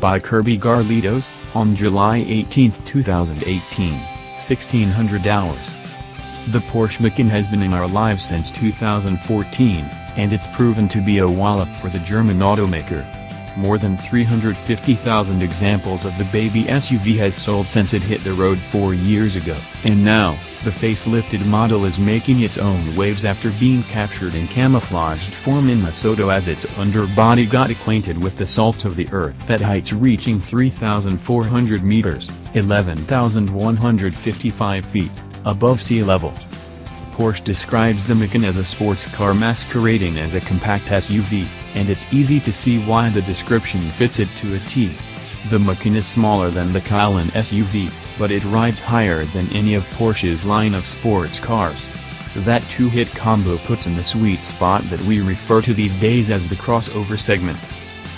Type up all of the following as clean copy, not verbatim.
by Kirby Garlitos, on July 18, 2018, 1600 hours. The Porsche Macan has been in our lives since 2014, and it's proven to be a wallop for the German automaker. More than 350,000 examples of the baby SUV has sold since it hit the road 4 years ago. And now, the facelifted model is making its own waves after being captured in camouflaged form in Lesotho as its underbody got acquainted with the salt of the earth at heights reaching 3,400 meters, 11,155 feet, above sea level. Porsche describes the Macan as a sports car masquerading as a compact SUV, and it's easy to see why the description fits it to a T. The Macan is smaller than the Cayenne SUV, but it rides higher than any of Porsche's line of sports cars. That two-hit combo puts in the sweet spot that we refer to these days as the crossover segment.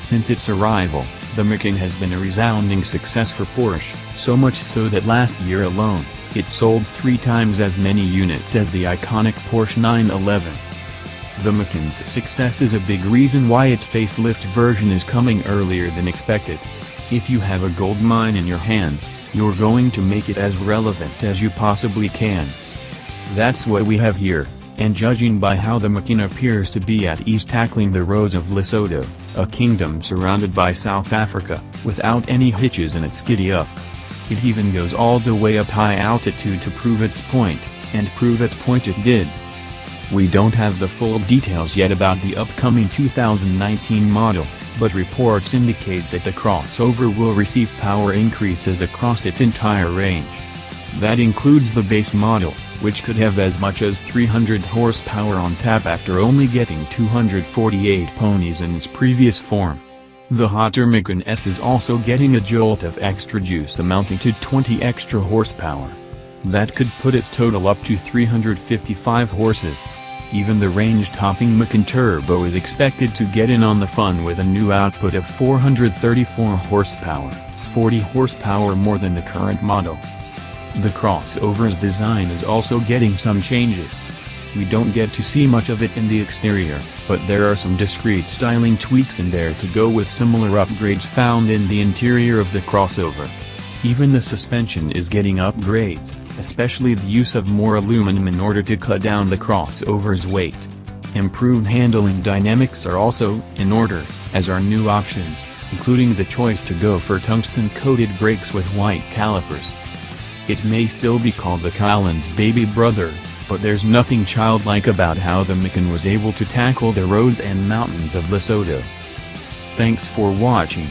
Since its arrival, the Macan has been a resounding success for Porsche, so much so that last year alone, it sold 3 times as many units as the iconic Porsche 911. The Macan's success is a big reason why its facelift version is coming earlier than expected. If you have a gold mine in your hands, you're going to make it as relevant as you possibly can. That's what we have here, and judging by how the Macan appears to be at ease tackling the roads of Lesotho, a kingdom surrounded by South Africa, without any hitches in its giddy-up. It even goes all the way up high altitude to prove its point, and prove its point it did. We don't have the full details yet about the upcoming 2019 model, but reports indicate that the crossover will receive power increases across its entire range. That includes the base model, which could have as much as 300 horsepower on tap after only getting 248 ponies in its previous form. The hotter Macan S is also getting a jolt of extra juice amounting to 20 extra horsepower. That could put its total up to 355 horses. Even the range-topping Macan Turbo is expected to get in on the fun with a new output of 434 horsepower, 40 horsepower more than the current model. The crossover's design is also getting some changes. We don't get to see much of it in the exterior, but there are some discreet styling tweaks in there to go with similar upgrades found in the interior of the crossover. Even the suspension is getting upgrades, especially the use of more aluminum in order to cut down the crossover's weight. Improved handling dynamics are also in order, as are new options, including the choice to go for tungsten-coated brakes with white calipers. It may still be called the Cayenne's baby brother, but there's nothing childlike about how the Macan was able to tackle the roads and mountains of Lesotho. Thanks for watching.